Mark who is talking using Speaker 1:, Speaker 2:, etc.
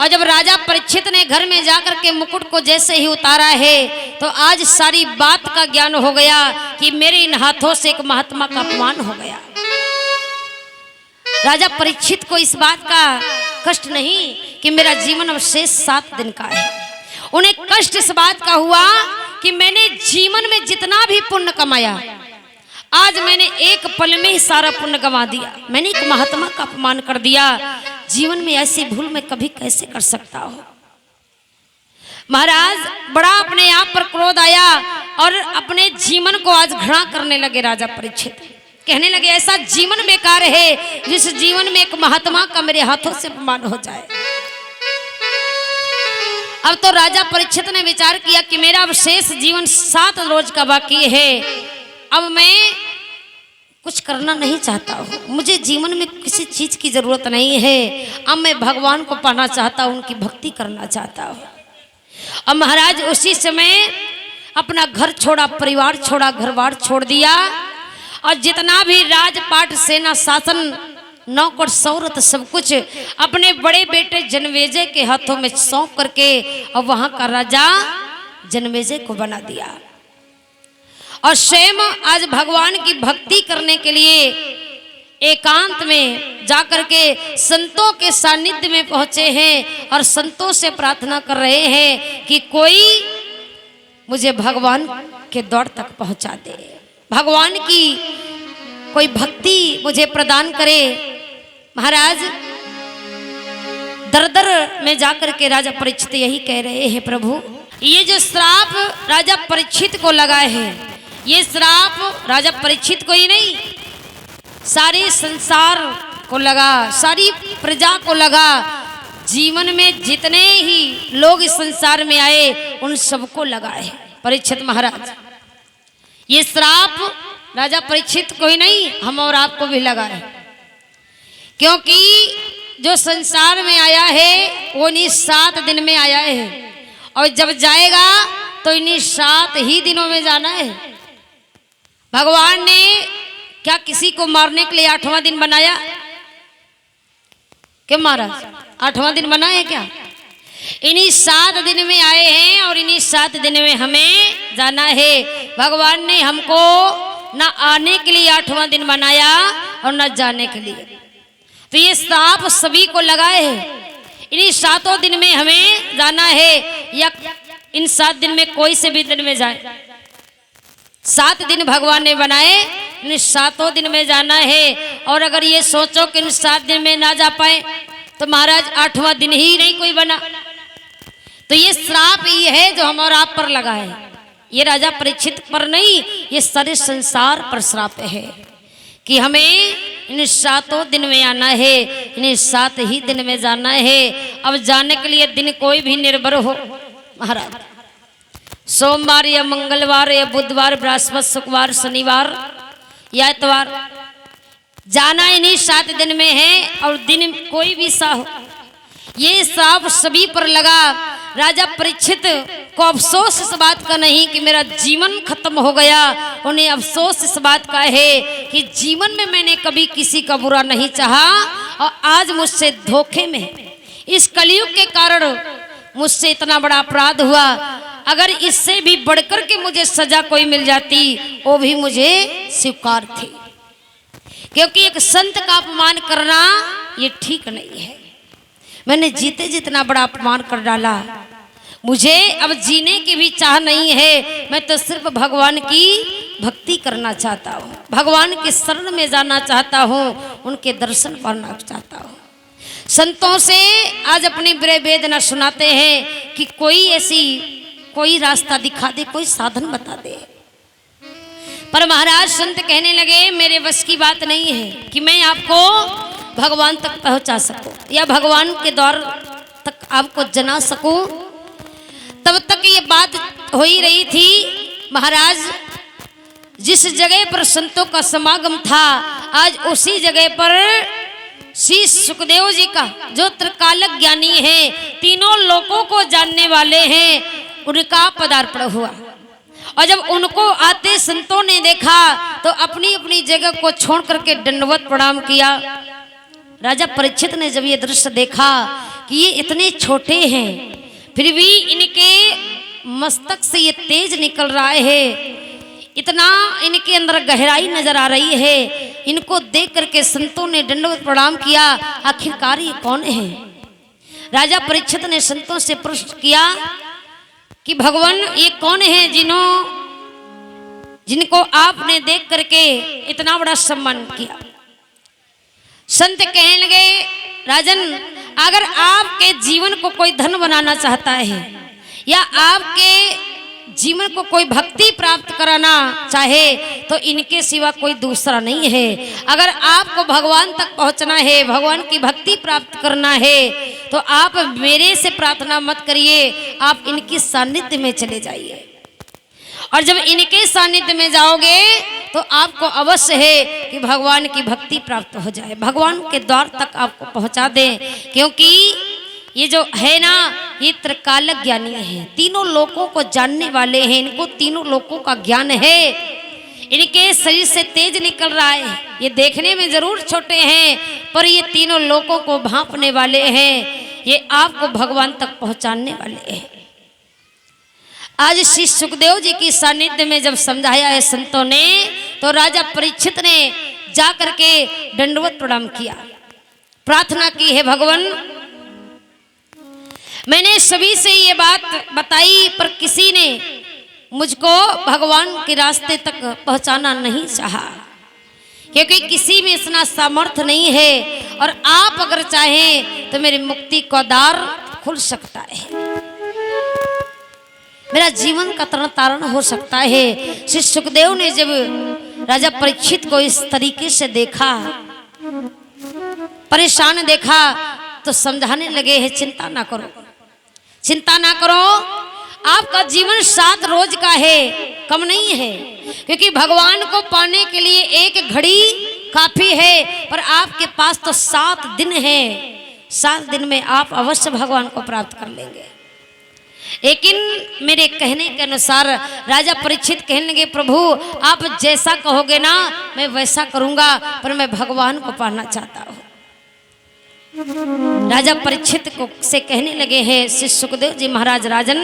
Speaker 1: और जब राजा परीक्षित ने घर में जाकर के मुकुट को जैसे ही उतारा है तो आज सारी बात का ज्ञान हो गया कि मेरे इन हाथों से एक महात्मा का अपमान हो गया। राजा परीक्षित को इस बात का कष्ट नहीं कि मेरा जीवन अब शेष 7 दिन का है, उन्हें कष्ट इस बात का हुआ कि मैंने जीवन में जितना भी पुण्य कमाया आज मैंने एक पल में ही सारा पुण्य गंवा दिया। मैंने एक महात्मा का अपमान कर दिया। जीवन में ऐसी भूल मैं कभी कैसे कर सकता हूं। महाराज बड़ा अपने आप पर क्रोध आया और अपने जीवन को आज घृणा करने लगे। राजा परीक्षित कहने लगे ऐसा जीवन बेकार है जिस जीवन में एक महात्मा का मेरे हाथों से अपमान हो जाए। अब तो राजा परीक्षित ने विचार किया कि मेरा अब शेष जीवन 7 रोज का बाकी है, अब मैं कुछ करना नहीं चाहता हूँ, मुझे जीवन में किसी चीज की जरूरत नहीं है। अब मैं भगवान को पाना चाहता हूँ, उनकी भक्ति करना चाहता हूँ। अब महाराज उसी समय अपना घर छोड़ा, परिवार छोड़ा, घर बार छोड़ दिया और जितना भी राजपाट सेना शासन नौकर सौरत सब कुछ अपने बड़े बेटे जनमेजय के हाथों में सौंप करके और वहां का राजा जनमेजय को बना दिया और स्वयं आज भगवान की भक्ति करने के लिए एकांत में जाकर के संतों के सानिध्य में पहुंचे हैं और संतों से प्रार्थना कर रहे हैं कि कोई मुझे भगवान के द्वार तक पहुंचा दे, भगवान की कोई भक्ति मुझे प्रदान करे। महाराज दर दर में जाकर के राजा परीक्षित यही कह रहे हैं, प्रभु ये जो श्राप राजा परीक्षित को लगाए हैं, ये श्राप राजा परीक्षित को ही नहीं सारे संसार को लगा, सारी प्रजा को लगा। जीवन में जितने ही लोग इस संसार में आए उन सबको लगा है परीक्षित महाराज। ये श्राप राजा परीक्षित को ही नहीं हम और आपको भी लगा है, क्योंकि जो संसार में आया है वो इन्हीं 7 दिन में आया है और जब जाएगा तो इन्हीं 7 ही दिनों में जाना है। भगवान ने क्या किसी को मारने के लिए 8वां दिन बनाया? क्यों महाराज 8वां दिन बनाया है क्या? इन्हीं 7 दिन में आए हैं और इन्हीं 7 दिन में हमें जाना है। भगवान ने हमको ना आने के लिए 8वां दिन बनाया और ना जाने के लिए। तो ये श्राप सभी को लगाए हैं। इन्हीं 7 दिन में हमें जाना है या इन 7 दिन में कोई से भी दिन में जाए। 7 दिन भगवान ने बनाए, इन 7 दिन में जाना है। और अगर ये सोचो कि इन 7 दिन में ना जा पाए तो महाराज 8वां दिन ही नहीं कोई बना। तो ये श्राप ये है जो हम और आप पर लगा है, ये राजा परीक्षित पर नहीं, ये सारे संसार पर श्राप है कि हमें इन 7 दिन में आना है, इन 7 ही दिन में जाना है। अब जाने के लिए दिन कोई भी निर्भर हो महाराज, सोमवार या मंगलवार या बुधवार, बृहस्पति, शुक्रवार, शनिवार या इतवार, जाना इन्हीं 7 दिन में है और दिन कोई भी सा हो। ये श्राप सभी पर लगा। राजा परीक्षित को अफसोस इस बात का नहीं कि मेरा जीवन खत्म हो गया, उन्हें अफसोस इस बात का है कि जीवन में मैंने कभी किसी का बुरा नहीं चाहा और आज मुझसे धोखे में इस कलयुग के कारण मुझसे इतना बड़ा अपराध हुआ। अगर इससे भी बढ़कर के मुझे सजा कोई मिल जाती वो भी मुझे स्वीकार थी, क्योंकि एक संत का अपमान करना ये ठीक नहीं है। मैंने जीते जितना बड़ा अपमान कर डाला, मुझे अब जीने की भी चाह नहीं है। मैं तो सिर्फ भगवान की भक्ति करना चाहता हूँ, भगवान के शरण में जाना चाहता हूँ, उनके दर्शन पाना चाहता हूँ। संतों से आज अपनी वेदना सुनाते हैं कि कोई रास्ता दिखा दे, कोई साधन बता दे। पर महाराज संत कहने लगे मेरे बस की बात नहीं है कि मैं आपको भगवान तक पहुंचा सकूं या भगवान के द्वार तक आपको जना सकूं। तब तक ये बात हो ही रही थी महाराज, जिस जगह पर संतों का समागम था आज उसी जगह पर श्री सुखदेव जी का जो त्रिकालक ज्ञानी है, तीनों लोकों को जानने वाले हैं, उनका पदार्पण हुआ। और जब उनको आते संतों ने देखा तो अपनी अपनी जगह को छोड़ करके दंडवत प्रणाम किया। राजा परीक्षित ने जब ये दृश्य देखा कि ये इतने छोटे हैं, फिर भी इनके मस्तक से ये तेज निकल रहा है, इतना इनके अंदर गहराई नजर आ रही है। इनको देख करके संतों ने दंडवत प्रणाम किया, आखिरकार ये कौन है? राजा परीक्षित ने संतों से प्रश्न किया कि भगवान ये कौन है जिनको आपने देख करके इतना बड़ा सम्मान किया? संत कहने लगे, राजन, अगर आपके जीवन को कोई धन बनाना चाहता है या आपके जीवन को कोई भक्ति प्राप्त कराना चाहे तो इनके सिवा कोई दूसरा नहीं है। अगर आपको भगवान तक पहुंचना है, भगवान की भक्ति प्राप्त करना है, तो आप मेरे से प्रार्थना मत करिए, आप इनकी सानिध्य में चले जाइए। और जब इनके सानिध्य में जाओगे तो आपको अवश्य है कि भगवान की भक्ति प्राप्त हो जाए, भगवान के द्वार तक आपको पहुंचा दें। क्योंकि ये जो है ना, ये त्रिकालक ज्ञानी है, तीनों लोकों को जानने वाले हैं, इनको तीनों लोकों का ज्ञान है। इनके शरीर से तेज निकल रहा है, ये देखने में जरूर छोटे हैं पर ये तीनों लोकों को भांपने वाले हैं, ये आपको भगवान तक पहुंचाने वाले हैं। आज श्री सुखदेव जी की सानिध्य में जब समझाया है संतों ने, तो राजा परीक्षित ने जा करके दंडवत प्रणाम किया, प्रार्थना की है, भगवान मैंने सभी से ये बात बताई पर किसी ने मुझको भगवान के रास्ते तक पहुंचाना नहीं चाहा, क्योंकि किसी में इतना सामर्थ्य नहीं है। और आप अगर चाहें तो मेरी मुक्ति का द्वार खुल सकता है, मेरा जीवन का तरण तारण हो सकता है। श्री सुखदेव ने जब राजा परीक्षित को इस तरीके से देखा, परेशान देखा, तो समझाने लगे हैं, चिंता ना करो, चिंता ना करो, आपका जीवन 7 रोज का है, कम नहीं है। क्योंकि भगवान को पाने के लिए 1 घड़ी काफी है, पर आपके पास तो 7 दिन है, 7 दिन में आप अवश्य भगवान को प्राप्त कर लेंगे। लेकिन मेरे कहने के अनुसार राजा परीक्षित कहने लगे, प्रभु आप जैसा कहोगे ना मैं वैसा करूंगा, पर मैं भगवान को पाना चाहता हूँ। राजा परीक्षित को से कहने लगे हैं श्री सुखदेव जी महाराज, राजन